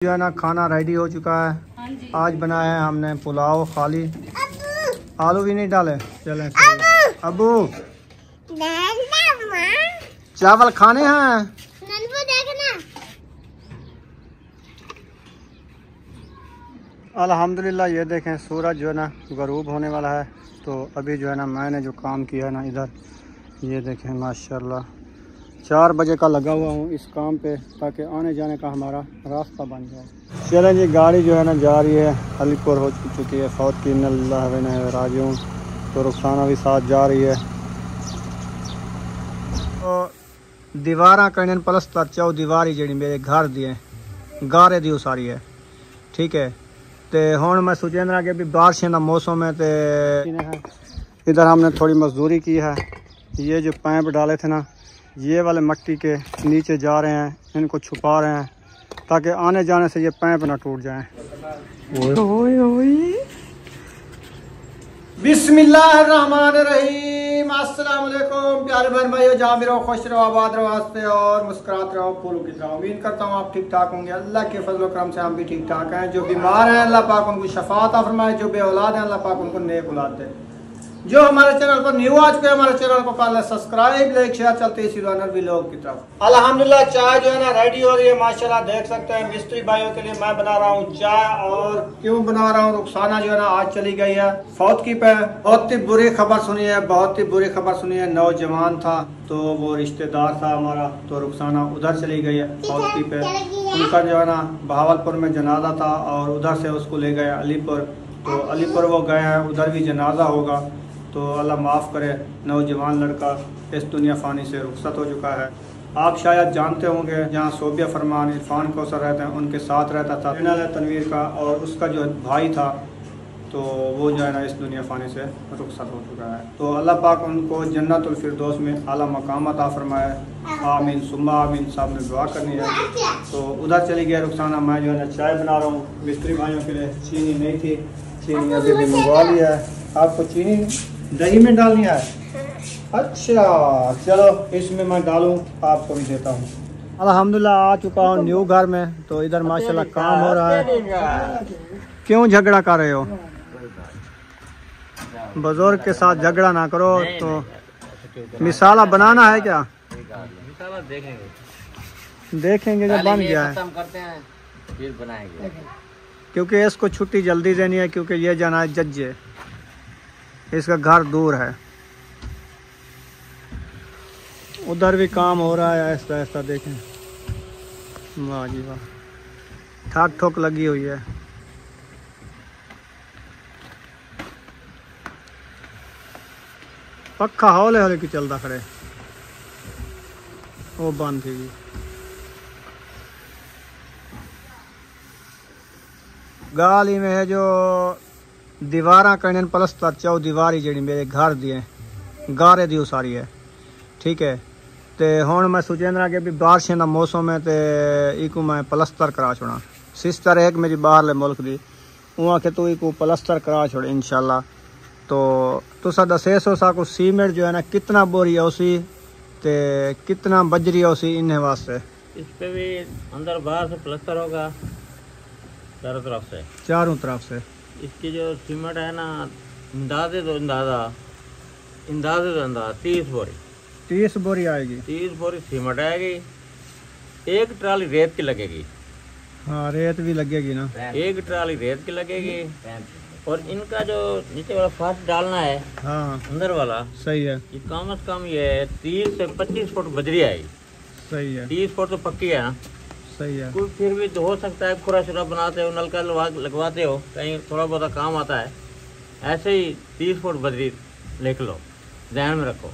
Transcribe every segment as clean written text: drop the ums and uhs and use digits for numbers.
जो है ना खाना रेडी हो चुका है। आज बनाया है हमने पुलाव खाली, आलू भी नहीं डाले। चले अबू चावल खाने हैं। अल्हम्दुलिल्लाह ये देखें सूरज जो है ना गरूब होने वाला है। तो अभी जो है ना मैंने जो काम किया है ना इधर ये देखें माशाल्लाह 4 बजे का लगा हुआ हूँ इस काम पे ताकि आने जाने का हमारा रास्ता बन जाए। चलें जी, गाड़ी जो है ना जा रही है, अलीपुर हो चुकी है फौत की राजू। तो रुखसाना भी साथ जा रही है। तो दीवारा कहने पलस्तर चौ दीवारी जी मेरे घर दिए गारे दी उसारी है, ठीक है। तो हुण मैं सोचेंदा कि अभी बारिशें का मौसम है। तो इधर हमने थोड़ी मजदूरी की है। ये जो पैप डाले थे ना ये वाले मट्टी के नीचे जा रहे हैं, इनको छुपा रहे हैं ताकि आने जाने से ये पैप ना टूट जाएं। बिस्मिल्लाहिर्रहमानिर्रहीम। अस्सलाम वालेकुम प्यारे बहन भाइयों, जहाँ भी रहो खुश रहो, आबाद रहो, हंसते और मुस्कुराते रहो, फूलों की तरह। उम्मीद करता हूँ आप ठीक ठाक होंगे। अल्लाह के फजल व करम से हम भी ठीक ठाक हैं। जो बीमार हैं अल्लाह पाक उनको शफा अता फरमाए, जो बे औलाद हैं अल्लाह पाक उनको नेक औलाद दे। जो हमारे चैनल पर न्यू आ चुके हैं हमारे चैनल को कर ले सब्सक्राइब, लाइक शेयर। चलते इसी व्लॉग की तरफ। अल्हम्दुलिल्लाह चाय जो है ना रेडी हो रही है माशाल्लाह, देख सकते हैं। मिस्त्री भाइयों के लिए मैं बना रहा हूँ चाय। और क्यों बना रहा हूँ, रुखसाना जो है ना आज चली गई है फौत की पे। बहुत ही बुरी खबर सुनी है, बहुत ही बुरी खबर सुनी है। नौजवान था तो वो रिश्तेदार था हमारा, तो रुखसाना उधर चली गई है फौत की पे। उनका जो है ना बहावलपुर में जनाजा था और उधर से उसको ले गए अलीपुर। तो अलीपुर वो गए हैं, उधर भी जनाजा होगा। तो अल्लाह माफ़ करे, नौजवान लड़का इस दुनिया फ़ानी से रुखसत हो चुका है। आप शायद जानते होंगे जहाँ सोबिया फरमान इरफान कौसर रहते हैं उनके साथ रहता था तनवीर का, और उसका जो भाई था तो वो जो है ना इस दुनिया फ़ानी से रुखसत हो चुका है। तो अल्लाह पाक उनको जन्नतुल फिरदौस में आला मकाम अता फरमाए। आमीन सुम्मा आमीन। साहब ने दुआ करनी है। तो उधर चली गया रुखसाना। मैं जो है ना चाय बना रहा हूँ मिस्त्री भाइयों के लिए। चीनी नहीं थी, चीनी अभी भी मंगवा लिया है। आपको चीनी दही में डालनी है? अच्छा चलो इसमें मैं डालूं, आपको भी देता हूँ। अल्हम्दुलिल्लाह आ चुका हूँ न्यू घर में। तो इधर माशाल्लाह काम हो रहा है। क्यों झगड़ा कर रहे हो? बुजुर्ग के साथ झगड़ा ना करो। तो मिसाला बनाना है क्या? देखेंगे जब बन गया है फिर बनाएंगे, क्योंकि इसको छुट्टी जल्दी देनी है क्योंकि ये जाना है जज्जे, इसका घर दूर है। उधर भी काम हो रहा है ऐसा ऐसा, देखें। वाह जी वाह, ठाक ठोक लगी हुई है। पक्का हौले हौले की चलता खड़े, वो बंद थी। गाली में है जो दीवारा कहने पलस्तर चौ दीवारी जी मेरे घर दिए गारे दी उसारी है, ठीक है। तो हुण मैं सोचेंदा कि अभी बारिशें का मौसम है तो इको मैं पलस्तर करा छोड़ा। सिस्टर एक मेरी बाहरले मुल्क दी, उहाँ के तू इको पलस्तर करा छोड़ इंशाल्लाह। तो तुसा दसे सो सा को सीमेंट जो है ना कितना बोरी है उसी ते कितना बजरी है उसी इन्हें वास्ते। इस पे भी अंदर बाहर से पलस्तर होगा चारों तरफ से। इसकी जो सीमेंट है ना अंदाजे तो अंदाजा 30 बोरी आएगी। 30 बोरी सीमेंट आएगी। एक ट्राली रेत की लगेगी। हाँ रेत भी लगेगी ना, एक ट्राली रेत की लगेगी। और इनका जो नीचे वाला फर्श डालना है, हाँ अंदर वाला, सही है। ये कम से कम ये 30 से 25 फुट बजरी आएगी। सही है। 30 फुट तो पक्की है ना, सही है। कोई फिर भी तो हो सकता है खुरा शुरा बनाते हो, नलका लगवाते हो, कहीं थोड़ा बहुत काम आता है। ऐसे ही 30 फुट बजरी लिख लो, ध्यान में रखो।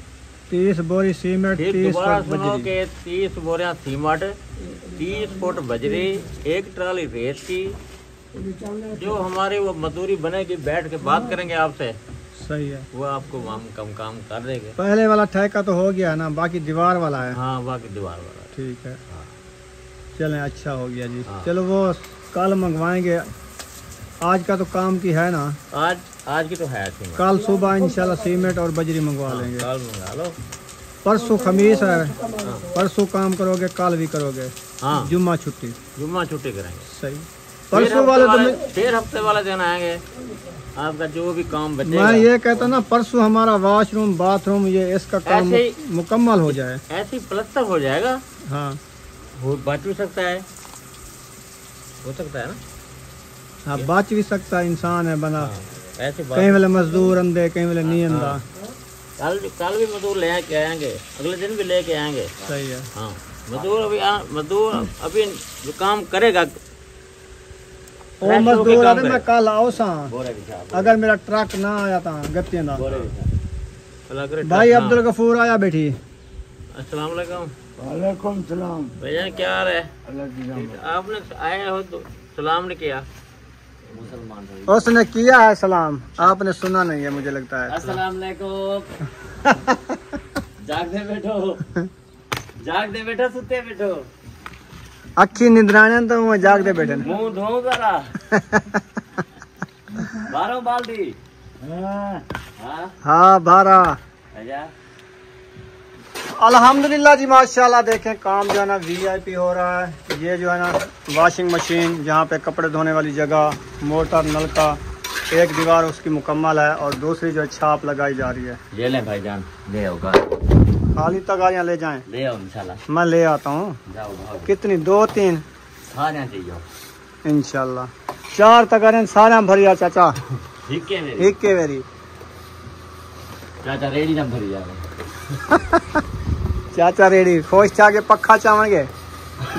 30 बोरी सीमेंट, 30 फुट बजरी। 30 बोरियां सीमेंट, 30 फुट बजरी, एक ट्राली रेत की। जो हमारी वो मजदूरी बनेगी, बैठ के बात करेंगे आपसे, सही है। वो आपको हम कम काम कर देंगे। पहले वाला ठेका तो हो गया ना, बाकी दीवार वाला है। हाँ बाकी दीवार वाला, ठीक है। हाँ। चलें अच्छा हो गया जी। हाँ। चलो वो कल मंगवाएंगे, आज का तो काम की है ना, आज की तो है। कल सुबह इंशाल्लाह सीमेंट और बजरी मंगवा लेंगे। कल मंगा लो। परसों खमीस है, परसों काम करोगे, कल भी करोगे। हाँ, जुम्मा छुट्टी करेंगे। सही। परसों वाले फिर हफ्ते वाले दिन आएंगे, आपका जो भी काम बचेगा। मैं ये कहता ना, परसों हमारा वॉशरूम, बाथरूम, ये इसका काम मुकम्मल हो जाए। ऐसे प्लस्तर हो जाएगा। हाँ, वो बच भी सकता है, हो सकता है ना। हाँ, बच भी सकता है, इंसान है बना। ऐसे कहीं वाले मजदूर अंधे, कहीं वाले नहीं अंधा। कल भी मजदूर ले के आएंगे, अगले दिन भी लेके आएंगे। सही है। हाँ, मजदूर अभी जो काम करेगा वो मजदूर अरे मैं कल आओ सा, अगर मेरा ट्रक ना आया था गत्ते ना। भाई अब्दुल गफूर आया बैठी। अस्सलाम वालेकुम। वालेकुम सलाम। भैया क्या हाल है? आपने आए हो तो सलाम नहीं किया। उसने किया है सलाम, आपने सुना नहीं है मुझे लगता है। अस्सलाम वालेकुम। जागते बैठो सुते बैठो। अखी निद्राने तो मैं जागते बैठे। मुंह धो जरा। बारो बाल्टी। हाँ बारा। अल्हम्दुलिल्लाह जी, माशाल्लाह। देखें काम जो है ना वीआईपी हो रहा है। ये जो है ना वॉशिंग मशीन, जहाँ पे कपड़े धोने वाली जगह, मोटर, नलका, एक दीवार उसकी मुकम्मल है और दूसरी जो छाप लगाई जा रही है। ये ले भाईजान, ले आओ। खाली तगारियाँ ले जाएं। ले आओ इंशाल्लाह। मैं ले आता हूँ। कितनी? 2-3 चाहिए इंशाल्लाह। 4 तगारियाँ सारा भरिया चाचा। ठीक के वेरी चाचा रेडी ना भरी जावे। चाचा रेडी खोश चाके पक्का चावणगे।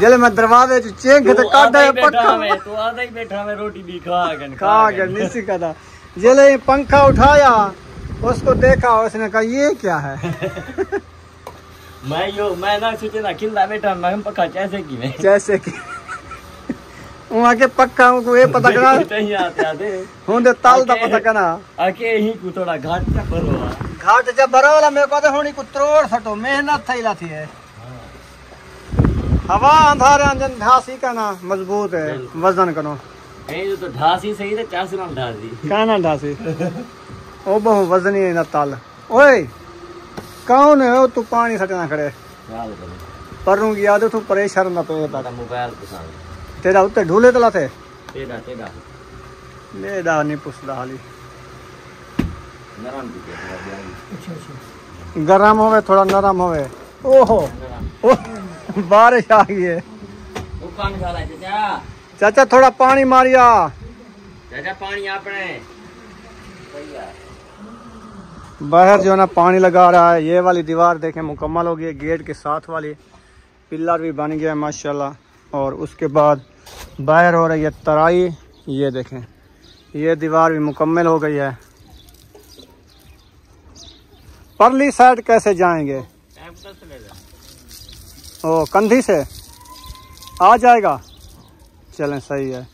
जले मैं दरवाजे च चेक तो काटा है पक्का में। तू आधा ही बैठा में रोटी भी खा गन निसी कदा। जले पंखा उठाया, उसको देखा, उसने कहा ये क्या है। मैं ना सोचे ना खिल्ला बैठा, मैं पक्का जैसे कि वहाँ के पक्का को ये पता करा होंदे ताल दा पता करा आके ही को थोड़ा घाट जब भरो वाला मेरे को तो होनी को त्रोड़ सटो मेहनत थईला थी है। हवा अंधारे अंजन ढासी का ना मजबूत है, वजन करो। ए तो ढासी सही तो चासना ढासी काना ढासी ओ बहु वजनी है ना ताल। ओए कौन है ओ तू पानी सटना खड़े परनु की याद तू परेशान ना पे मोबाइल पसंद तेरा उत्ते ढूले तला थे तेरा लेदा नहीं पुछदा हाली। गरम होवे थोड़ा नरम होवे। ओहो बारिश आ गई है। चाचा थोड़ा पानी मारिया। चाचा पानी आपने बाहर जो है ना पानी लगा रहा है। ये वाली दीवार देखें मुकम्मल हो गई है, गेट के साथ वाली पिलर भी बन गया है माशाल्लाह। और उसके बाद बाहर हो रही है तराई। ये देखें ये दीवार भी मुकम्मल हो गई है। परली साइड कैसे जाएंगे? ओ कंधी से आ जाएगा। चलें सही है।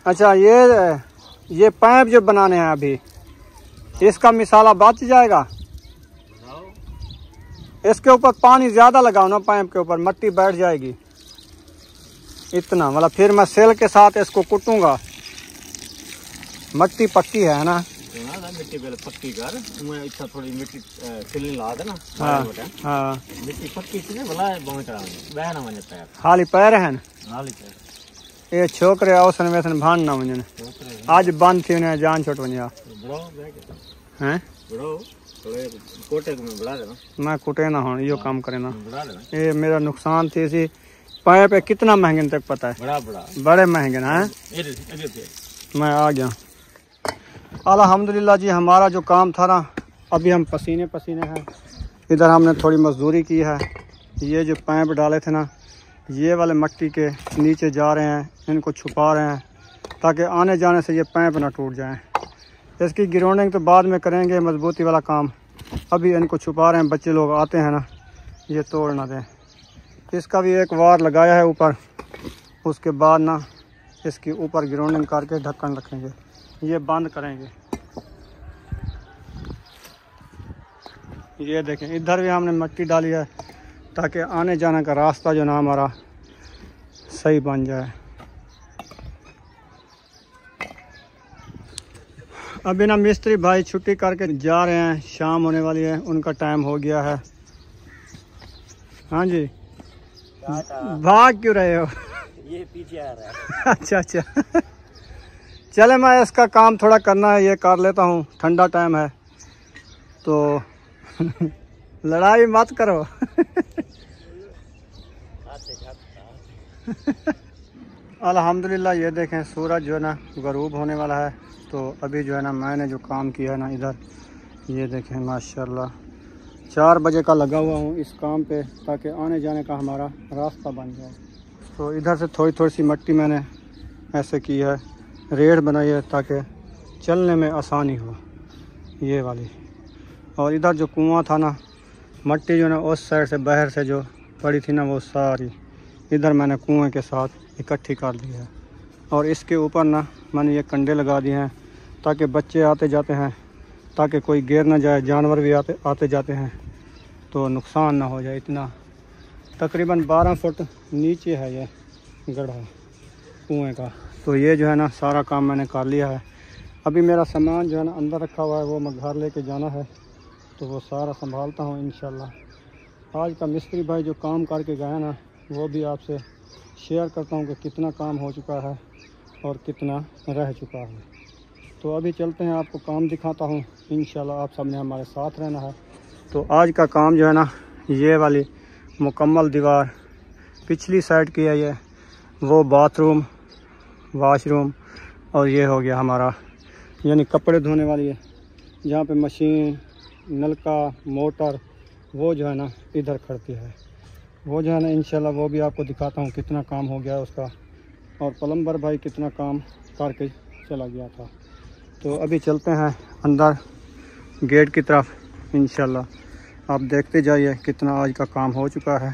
अच्छा ये पाइप जो बनाने हैं अभी, इसका मिसाला बच जाएगा। इसके ऊपर पानी ज्यादा लगाओ ना, पाइप के ऊपर मट्टी बैठ जाएगी इतना। मतलब फिर मैं सेल के साथ इसको कुटूंगा। मट्टी पक्की है ना? मिट्टी पहले पक्की कर, मैं इतना थोड़ी मिट्टी फिलिंग ला देना। हाँ हाँ मिट्टी पक्की से भला बहुत चढ़ा बह ना वने पैर खाली पैर हैं खाली पैर। ये छोकरे औसन वैसन भान ना वने आज बंद थी उन्हें जान छोट वनिया हैं कोटे को बढ़ा देना। मैं कुटे ना हो यो काम करे ना, ये मेरा नुकसान थी। इसी पाइप पे कितना महंगे तक पता है? बड़े महंगे ना हैं। मैं आ गया अल्हम्दुलिल्लाह जी। हमारा जो काम था ना, अभी हम पसीने पसीने हैं। इधर हमने थोड़ी मजदूरी की है। ये जो पाइप डाले थे ना, ये वाले मट्टी के नीचे जा रहे हैं, इनको छुपा रहे हैं ताकि आने जाने से ये पाइप ना टूट जाए। इसकी ग्राउंडिंग तो बाद में करेंगे, मजबूती वाला काम अभी इनको छुपा रहे हैं। बच्चे लोग आते हैं ना, ये तोड़ ना दें। इसका भी एक वार लगाया है ऊपर, उसके बाद ना इसके ऊपर ग्राउंडिंग करके ढक्कन रखेंगे, ये बंद करेंगे। ये देखें इधर भी हमने मिट्टी डाली है ताकि आने जाने का रास्ता जो ना हमारा सही बन जाए। अभी ना मिस्त्री भाई छुट्टी करके जा रहे हैं, शाम होने वाली है, उनका टाइम हो गया है। हाँ जी, भाग क्यों रहे हो? ये पीछे आ रहा है। अच्छा अच्छा, चले मैं इसका काम थोड़ा करना है, ये कर लेता हूँ, ठंडा टाइम है तो लड़ाई मत करो। अल्हम्दुलिल्लाह ये देखें सूरज जो है ना गरूब होने वाला है। तो अभी जो है ना मैंने जो काम किया है ना इधर, ये देखें माशाल्लाह 4 बजे का लगा हुआ हूँ इस काम पे, ताकि आने जाने का हमारा रास्ता बन जाए। तो इधर से थोड़ी थोड़ी सी मट्टी मैंने ऐसे की है, रेड बनाई है ताकि चलने में आसानी हो, ये वाली। और इधर जो कुआं था ना, मट्टी जो ना उस साइड से बाहर से जो पड़ी थी ना, वो सारी इधर मैंने कुएं के साथ इकट्ठी कर ली है। और इसके ऊपर ना मैंने ये कंडे लगा दिए हैं ताकि बच्चे आते जाते हैं, ताकि कोई गिर ना जाए, जानवर भी आते जाते हैं तो नुकसान ना हो जाए। इतना तकरीबन 12 फुट नीचे है ये गड्ढा कुएं का। तो ये जो है ना सारा काम मैंने कर लिया है। अभी मेरा सामान जो है ना अंदर रखा हुआ है, वो मैं घर लेके जाना है, तो वो सारा संभालता हूँ इंशाल्लाह। आज का मिस्त्री भाई जो काम करके गया ना, वो भी आपसे शेयर करता हूँ कि कितना काम हो चुका है और कितना रह चुका है। तो अभी चलते हैं, आपको काम दिखाता हूँ इंशाल्लाह। आप सब ने हमारे साथ रहना है। तो आज का काम जो है ना, ये वाली मुकम्मल दीवार पिछली साइड की है, ये वो बाथरूम, वाशरूम, और ये हो गया हमारा यानी कपड़े धोने वाली है, जहाँ पे मशीन, नलका, मोटर वो जो है ना इधर खड़ती है। वो जो है ना इंशाल्लाह वो भी आपको दिखाता हूँ कितना काम हो गया है उसका, और प्लम्बर भाई कितना काम करके चला गया था। तो अभी चलते हैं अंदर गेट की तरफ इंशाल्लाह। आप देखते जाइए कितना आज का काम हो चुका है।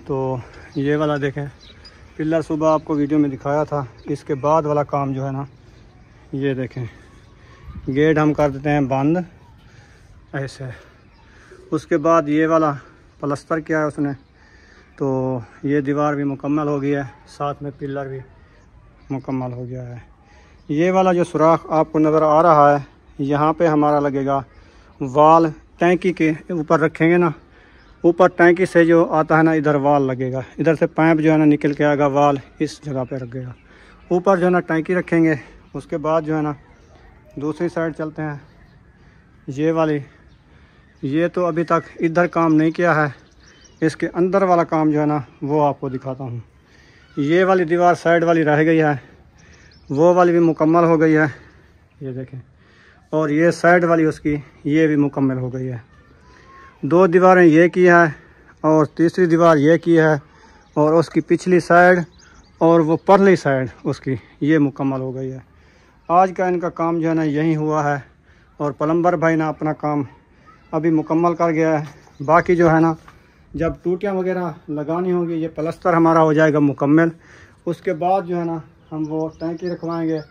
तो ये वाला देखें पिलर सुबह आपको वीडियो में दिखाया था, इसके बाद वाला काम जो है ना, ये देखें गेट हम कर देते हैं बंद ऐसे। उसके बाद ये वाला प्लस्तर किया है उसने, तो ये दीवार भी मुकम्मल हो गई है, साथ में पिलर भी मुकम्मल हो गया है। ये वाला जो सुराख आपको नज़र आ रहा है, यहाँ पे हमारा लगेगा वाल, टैंकी के ऊपर रखेंगे ना, ऊपर टैंकी से जो आता है ना इधर वाल लगेगा, इधर से पाइप जो है ना निकल के आएगा, वाल इस जगह पे रखेगा। ऊपर जो है ना टैंकी रखेंगे। उसके बाद जो है ना दूसरी साइड चलते हैं, ये वाली। ये तो अभी तक इधर काम नहीं किया है, इसके अंदर वाला काम जो है ना वो आपको दिखाता हूँ। ये वाली दीवार साइड वाली रह गई है, वो वाली भी मुकम्मल हो गई है, ये देखें। और ये साइड वाली उसकी ये भी मुकम्मल हो गई है। 2 दीवारें ये की है और तीसरी दीवार ये की है, और उसकी पिछली साइड और वो परली साइड उसकी ये मुकम्मल हो गई है। आज का इनका काम जो है ना यही हुआ है, और प्लम्बर भाई ना अपना काम अभी मुकम्मल कर गया है। बाकी जो है ना जब टूटियाँ वगैरह लगानी होंगी, ये प्लस्तर हमारा हो जाएगा मुकम्मल। उसके बाद जो है ना हम वो टैंकी रखवाएंगे,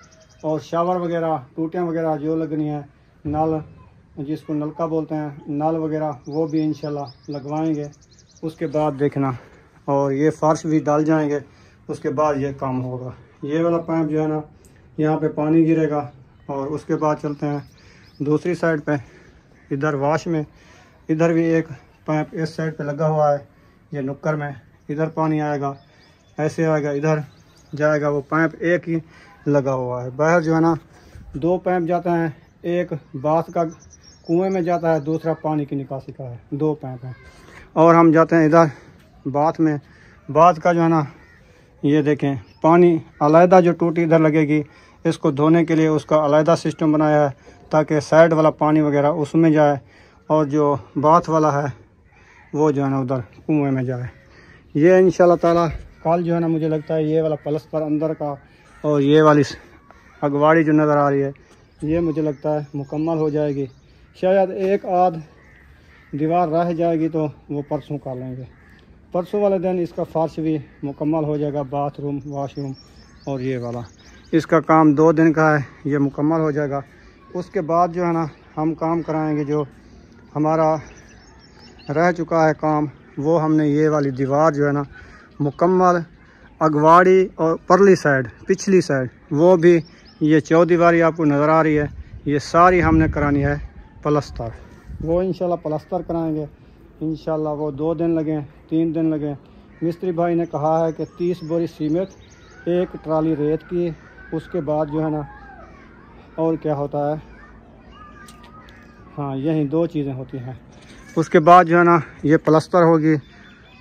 और शावर वगैरह, टूटियाँ वगैरह जो लगनी है, नल जिसको नलका बोलते हैं, नल वगैरह वो भी इंशाल्लाह लगवाएंगे। उसके बाद देखना, और ये फर्श भी डाल जाएंगे, उसके बाद ये काम होगा। ये वाला पाइप जो है ना यहाँ पे पानी गिरेगा। और उसके बाद चलते हैं दूसरी साइड पे, इधर वाश में, इधर भी एक पाइप इस साइड पे लगा हुआ है, ये नुक्कर में, इधर पानी आएगा, ऐसे आएगा, इधर जाएगा। वो पाइप एक ही लगा हुआ है। बाहर जो है ना 2 पाइप जाता है, एक बाथ का कुएं में जाता है, दूसरा पानी की निकासी का है, 2 पाइप हैं। और हम जाते हैं इधर बाथ में। बाथ का जो है ना ये देखें पानी अलहदा जो टूटी इधर लगेगी, इसको धोने के लिए उसका अलहदा सिस्टम बनाया है, ताकि साइड वाला पानी वगैरह उसमें जाए, और जो बाथ वाला है वो जो है ना उधर कुएं में जाए। ये इंशाल्लाह ताला कल जो है ना मुझे लगता है ये वाला प्लस्तर अंदर का, और ये वाली अगवाड़ी जो नज़र आ रही है, ये मुझे लगता है मुकम्मल हो जाएगी। शायद एक आध दीवार रह जाएगी, तो वो परसों कर लेंगे। परसों वाले दिन इसका फर्श भी मुकम्मल हो जाएगा, बाथरूम, वॉशरूम, और ये वाला। इसका काम 2 दिन का है, ये मुकम्मल हो जाएगा। उसके बाद जो है ना हम काम कराएंगे, जो हमारा रह चुका है काम, वो हमने ये वाली दीवार जो है ना मुकम्मल, अगवाड़ी और परली साइड, पिछली साइड, वो भी ये चौदीवारी आपको नज़र आ रही है, ये सारी हमने करानी है प्लस्तर। वो इंशाल्लाह प्लस्तर कराएंगे, इंशाल्लाह वो 2 दिन लगें 3 दिन लगें। मिस्त्री भाई ने कहा है कि 30 बोरी सीमेंट, 1 ट्राली रेत की, उसके बाद जो है ना और क्या होता है, हाँ यही 2 चीज़ें होती हैं। उसके बाद जो है ना ये प्लस्तर होगी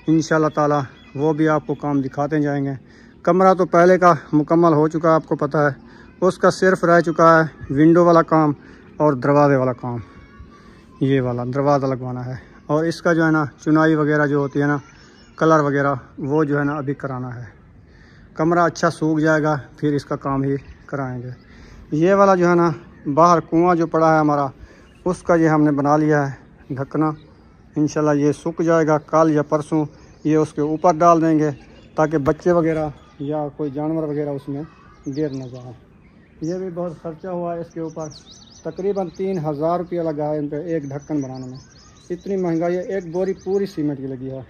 इंशाल्लाह ताला, वो भी आपको काम दिखाते जाएंगे। कमरा तो पहले का मुकम्मल हो चुका है, आपको पता है। उसका सिर्फ रह चुका है विंडो वाला काम और दरवाज़े वाला काम, ये वाला दरवाज़ा लगवाना है। और इसका जो है ना चुनाई वगैरह जो होती है ना, कलर वगैरह, वो जो है ना अभी कराना है। कमरा अच्छा सूख जाएगा फिर इसका काम ही कराएंगे। ये वाला जो है ना बाहर कुआं जो पड़ा है हमारा, उसका ये हमने बना लिया है ढकना। इंशाल्लाह ये सूख जाएगा, कल या परसों ये उसके ऊपर डाल देंगे ताकि बच्चे वगैरह या कोई जानवर वगैरह उसमें गिर न जाए। ये भी बहुत खर्चा हुआ है इसके ऊपर, तकरीबन 3000 रुपया लगा है इन पर एक ढक्कन बनाने में। इतनी महंगाई है, 1 बोरी पूरी सीमेंट की लगी है।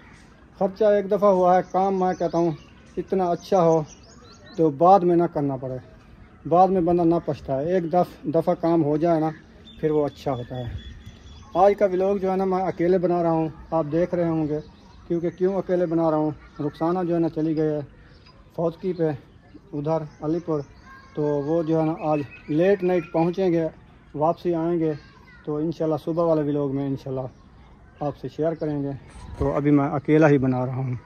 खर्चा एक दफ़ा हुआ है, काम मैं कहता हूँ इतना अच्छा हो तो बाद में ना करना पड़े, बाद में बंदा ना पछताए। एक दफ़ा काम हो जाए ना फिर वो अच्छा होता है। आज का व्लॉग जो है ना मैं अकेले बना रहा हूँ, आप देख रहे होंगे। क्योंकि क्यों अकेले बना रहा हूँ, रुखसाना जो है ना चली गई है फौजकी पे उधर अलीपुर, तो वो जो है ना आज लेट नाइट पहुँचेंगे, वापसी आएंगे तो इंशाल्लाह सुबह वाले व्लॉग में इंशाल्लाह आपसे शेयर करेंगे। तो अभी मैं अकेला ही बना रहा हूँ।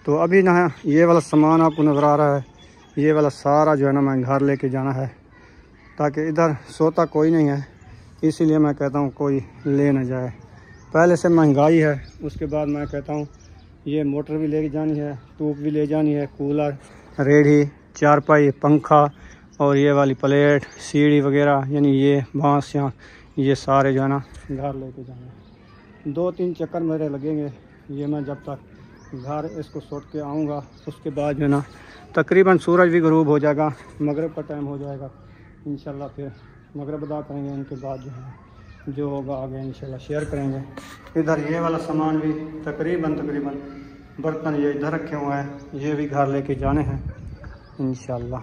तो अभी ना ये वाला सामान आपको नज़र आ रहा है, ये वाला सारा जो है ना मैं घर लेके जाना है, ताकि इधर सोता कोई नहीं है, इसीलिए मैं कहता हूँ कोई ले ना जाए। पहले से महंगाई है, उसके बाद मैं कहता हूँ ये मोटर भी ले जानी है, ट्यूब भी ले जानी है, कूलर, रेडी, चारपाई, पंखा और ये वाली प्लेट, सीढ़ी वगैरह, यानी ये बांस यहाँ, ये सारे जो है ना घर लेके जाना है। 2-3 चक्कर मेरे लगेंगे ये, मैं जब तक घर इसको सोट के आऊँगा। उसके बाद जो है ना तकरीबन सूरज भी ग़रूब हो जाएगा, मगरिब का टाइम हो जाएगा इंशाल्लाह। फिर मगरिब अदा करेंगे, उनके बाद जो है जो होगा आगे इंशाल्लाह शेयर करेंगे। इधर ये वाला सामान भी तकरीबन बर्तन ये इधर रखे हुए हैं, ये भी घर लेके जाने हैं इंशाल्लाह।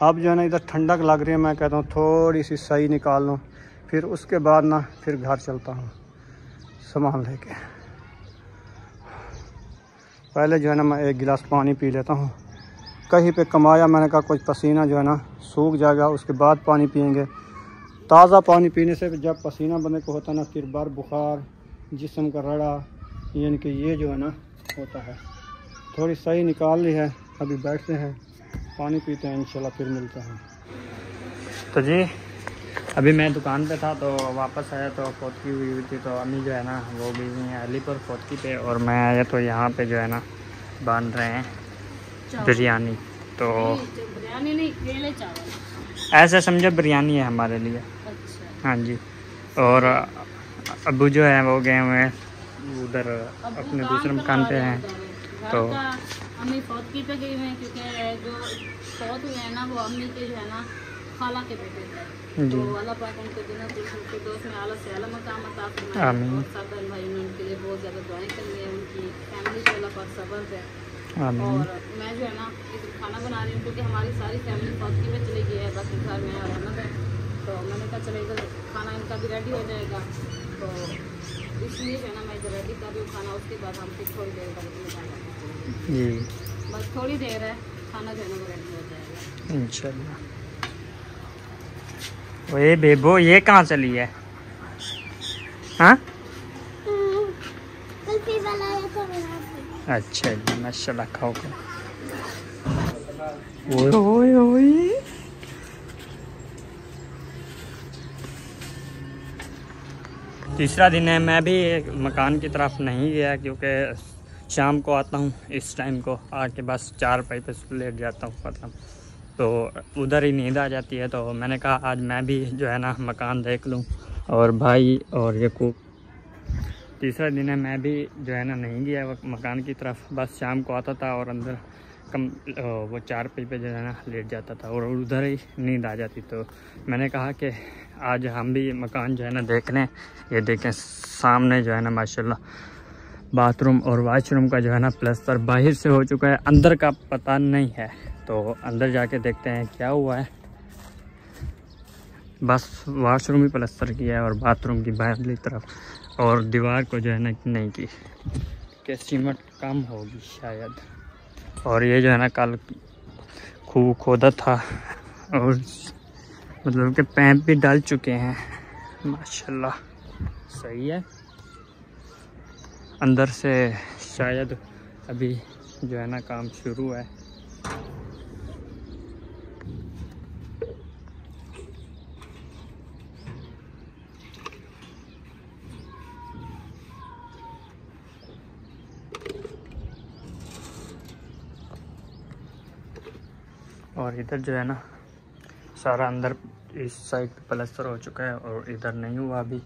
अब जो है ना इधर ठंडक लग रही है, मैं कहता हूँ थोड़ी सी सही निकाल लूँ, फिर उसके बाद ना फिर घर चलता हूँ सामान लेके। पहले जो है ना मैं 1 गिलास पानी पी लेता हूँ। कहीं पे कमाया, मैंने कहा कुछ पसीना जो है ना सूख जाएगा, उसके बाद पानी पियेंगे। ताज़ा पानी पीने से जब पसीना बंदे को होता है ना, फिर बार बुखार, जिस्म का रड़ा, यानी कि ये जो है ना होता है। थोड़ी सही निकाल ली है, अभी बैठते हैं पानी पीते हैं, इंशाल्लाह फिर मिलते हैं। तो जी अभी मैं दुकान पे था, तो वापस आया तो फौतकी हुई थी, तो अम्मी जो है ना वो भी हैं अलीपुर फौतकी पे, और मैं आया तो यहाँ पे जो है ना बन रहे हैं बिरयानी। तो बिरयानी नहीं, केले चावल, ऐसा समझो बिरयानी है हमारे लिए। अच्छा। हाँ जी। और अबू जो है वो गए हुए हैं उधर अपने दूसरे मकान पे हैं, तो अम्मी फौतकी पे गई हुए हैं, क्योंकि जो फौत हुए हैं ना वो अम्मी के जो है ना खाला के बेटे थे। तो अल्लाह पाक उनके बिना उनके दोस्त में आला से आला मकाम अता फरमाए। और सब बहन भाई ने उनके लिए बहुत ज़्यादा दुआएं करनी है, उनकी फैमिली को अल्लाह पाक सब्र दे। और मैं जो है ना इस खाना बना रही हूँ, क्योंकि हमारी सारी फैमिली फौतकी में चली गई है, बस घर में और अहमद है। तो मैंने कहा चलो इधर खाना इनका भी रेडी हो जाएगा, तो इसलिए जो है ना मैं इधर रेडी कर रही हूँ खाना। उसके बाद हम फिर थोड़ी देर बाद जी, बस थोड़ी देर है, खाना जो है ना वो रेडी हो जाएगा इंशाल्लाह। ओए बेबो, ये कहाँ चली है? हाँ अच्छा जी, माशाल्लाह, खाओ खाओ। ओए ओए तीसरा दिन है, मैं भी मकान की तरफ नहीं गया, क्योंकि शाम को आता हूँ इस टाइम को, आके बस 4 पाई पे लेट जाता हूँ खत्म, तो उधर ही नींद आ जाती है। तो मैंने कहा आज मैं भी जो है ना मकान देख लूँ, और भाई और यकूब। तीसरा दिन है, मैं भी जो है ना नहीं गया मकान की तरफ, बस शाम को आता था और अंदर वो 4 पाई पे जो है ना लेट जाता था और उधर ही नींद आ जाती। तो मैंने कहा कि आज हम भी मकान जो है ना देख लें। ये देखें सामने जो है ना माशाल्लाह बाथरूम और वॉशरूम का जो है ना प्लास्टर बाहर से हो चुका है, अंदर का पता नहीं है। तो अंदर जाके देखते हैं क्या हुआ है। बस वॉशरूम ही प्लास्टर किया है और बाथरूम की बाहरली तरफ, और दीवार को जो है ना नहीं की कि सीमेंट कम होगी शायद। और ये जो है ना कल खूह खोदा था और मतलब कि पैप भी डाल चुके हैं माशाल्लाह, सही है। अंदर से शायद अभी जो है ना काम शुरू है। और इधर जो है ना सारा अंदर इस साइड पे प्लास्टर हो चुका है और इधर नहीं हुआ अभी,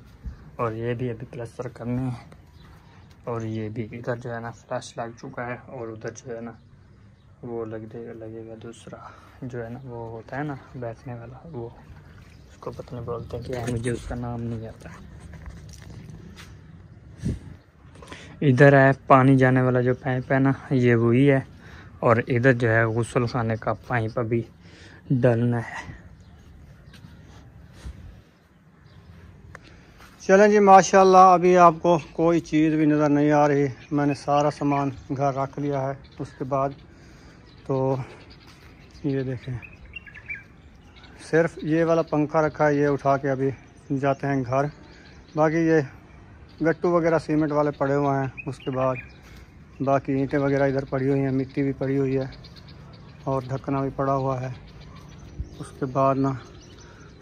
और ये भी अभी प्लास्टर करने हैं। और ये भी इधर जो है ना फ्लैश लग चुका है, और उधर जो है ना वो लगेगा दूसरा जो है ना वो होता है ना बैठने वाला, वो उसको पता नहीं बोलते हैं क्या, मुझे उसका नाम नहीं आता। इधर है पानी जाने वाला जो पाइप है ना, ये वही है। और इधर जो है गुस्ल खाने का पाइप अभी डालना है। चलें जी, माशाल्लाह अभी आपको कोई चीज़ भी नज़र नहीं आ रही। मैंने सारा सामान घर रख लिया है। उसके बाद तो ये देखें, सिर्फ ये वाला पंखा रखा है, ये उठा के अभी जाते हैं घर। बाकी ये गट्टू वगैरह सीमेंट वाले पड़े हुए हैं। उसके बाद बाकी ईंटें वगैरह इधर पड़ी हुई हैं, मिट्टी भी पड़ी हुई है और ढकना भी पड़ा हुआ है। उसके बाद ना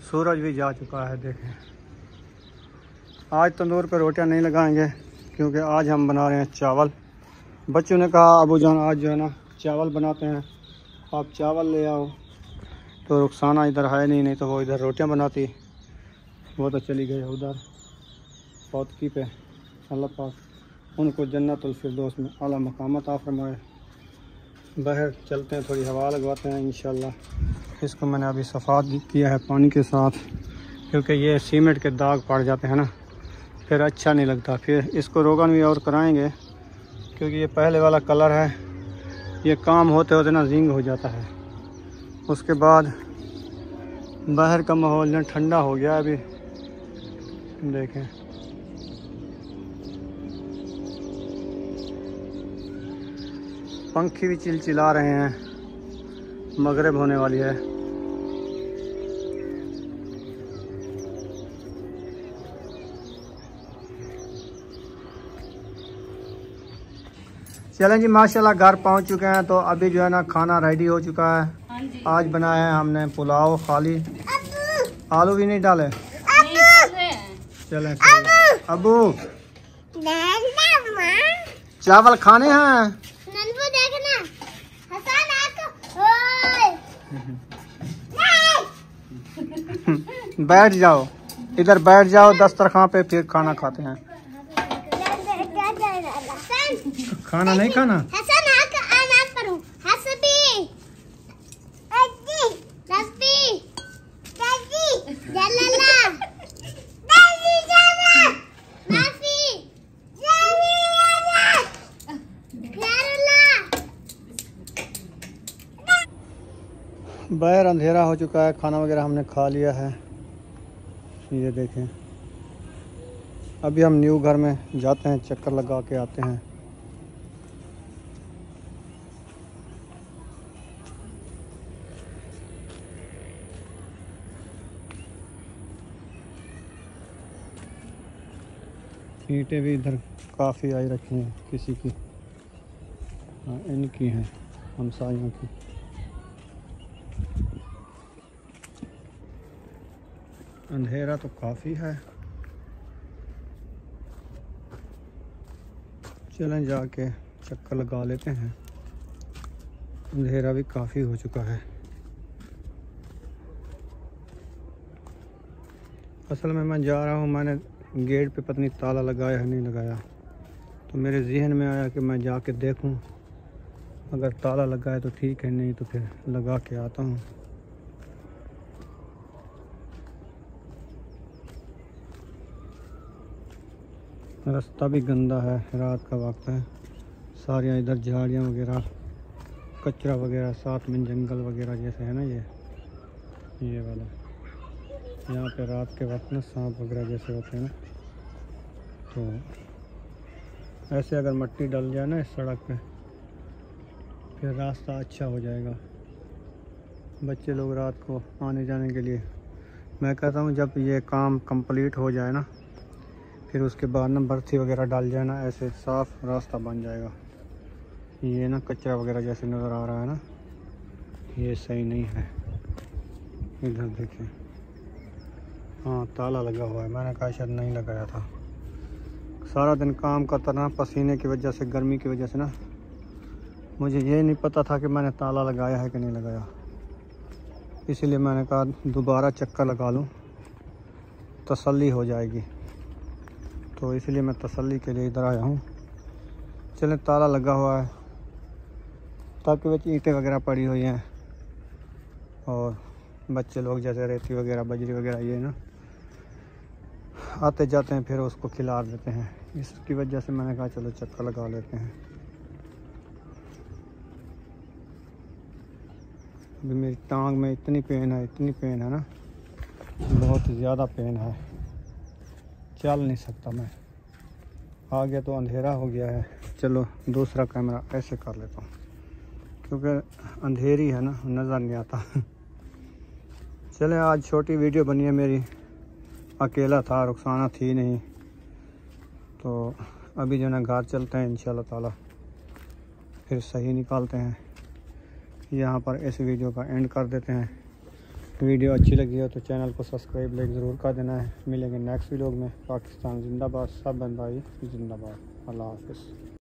सूरज भी जा चुका है। देखें, आज तंदूर पे रोटियां नहीं लगाएंगे क्योंकि आज हम बना रहे हैं चावल। बच्चों ने कहा अबू जान आज जो है ना चावल बनाते हैं, आप चावल ले आओ। तो रुखसाना इधर है नहीं तो वो इधर रोटियां बनाती, वो तो चली गई उधर पौतकी पे। अल्लाह पाक उनको जन्नतुल फिरदौस में आला मकाम अता फरमाए। बाहर चलते हैं, थोड़ी हवा लगवाते हैं इंशाल्लाह। इसको मैंने अभी सफ़ा किया है पानी के साथ, क्योंकि ये सीमेंट के दाग पड़ जाते हैं ना, फिर अच्छा नहीं लगता। फिर इसको रोगन भी और कराएंगे क्योंकि ये पहले वाला कलर है, ये काम होते होते ना जिंग हो जाता है। उसके बाद बाहर का माहौल ना ठंडा हो गया अभी। देखें पंखी भी चिलचिला रहे हैं, मगरिब होने वाली है। चलें जी, माशाल्लाह घर पहुंच चुके हैं। तो अभी जो है ना खाना रेडी हो चुका है। आज बनाया है हमने पुलाव खाली, आलू भी नहीं डाले। चलें अबू चावल खाने हैं। बैठ जाओ, इधर बैठ जाओ दस्तरखान पे, फिर खाना खाते हैं। खाना नहीं खाना। बाहर अंधेरा हो चुका है, खाना वगैरह हमने खा लिया है। ये देखें, अभी हम न्यू घर में जाते हैं, चक्कर लगा के आते हैं। ईंटें भी इधर काफ़ी आई रखी हैं किसी की, हाँ इनकी हैं हमसायों की। अंधेरा तो काफ़ी है। चलें जाके चक्कर लगा लेते हैं, अंधेरा भी काफ़ी हो चुका है। असल में मैं जा रहा हूँ, मैंने गेट पे पता नहीं ताला लगाया है नहीं लगाया, तो मेरे जहन में आया कि मैं जाके देखूं, अगर ताला लगा है तो ठीक है, नहीं तो फिर लगा के आता हूँ। रास्ता भी गंदा है, रात का वक्त है, सारियाँ इधर झाड़ियाँ वगैरह कचरा वगैरह, साथ में जंगल वगैरह जैसे है ना ये वाला। यहाँ पे रात के वक्त ना सांप वगैरह जैसे होते हैं ना, तो ऐसे अगर मिट्टी डल जाए ना इस सड़क पे, फिर रास्ता अच्छा हो जाएगा बच्चे लोग रात को आने जाने के लिए। मैं कहता हूँ जब ये काम कंप्लीट हो जाए ना, फिर उसके बाद ना बर्थी वगैरह डाल जाए ना, ऐसे साफ रास्ता बन जाएगा। ये ना कचरा वगैरह जैसे नज़र आ रहा है ना, ये सही नहीं है। इधर देखिए, हाँ ताला लगा हुआ है, मैंने कहा शायद नहीं लगाया था। सारा दिन काम करता ना, पसीने की वजह से, गर्मी की वजह से ना, मुझे ये नहीं पता था कि मैंने ताला लगाया है कि नहीं लगाया। इसीलिए मैंने कहा दोबारा चक्कर लगा लूँ, तसल्ली हो जाएगी। तो इसलिए मैं तसल्ली के लिए इधर आया हूँ। चलें, ताला लगा हुआ है ताकि वो ईंटें वगैरह पड़ी हुई हैं और बच्चे लोग जैसे रेती वगैरह, बजरी वगैरह ये ना आते जाते हैं, फिर उसको खिला देते हैं। इसकी वजह से मैंने कहा चलो चक्कर लगा लेते हैं। अभी मेरी टांग में इतनी पेन है ना, बहुत ज़्यादा पेन है, चल नहीं सकता मैं। आगे तो अंधेरा हो गया है। चलो दूसरा कैमरा ऐसे कर लेता हूँ, क्योंकि अंधेरी है ना, नज़र नहीं आता। चलें, आज छोटी वीडियो बनी है मेरी, अकेला था, रुखसाना थी नहीं, तो अभी जो ना घर चलते हैं इंशाल्लाह ताला, फिर सही निकालते हैं। यहाँ पर इस वीडियो का एंड कर देते हैं। वीडियो अच्छी लगी हो तो चैनल को सब्सक्राइब लाइक ज़रूर कर देना है। मिलेंगे नेक्स्ट वीडियो में। पाकिस्तान जिंदाबाद, सब बंद भाई जिंदाबाद। अल्लाह हाफ़िज़।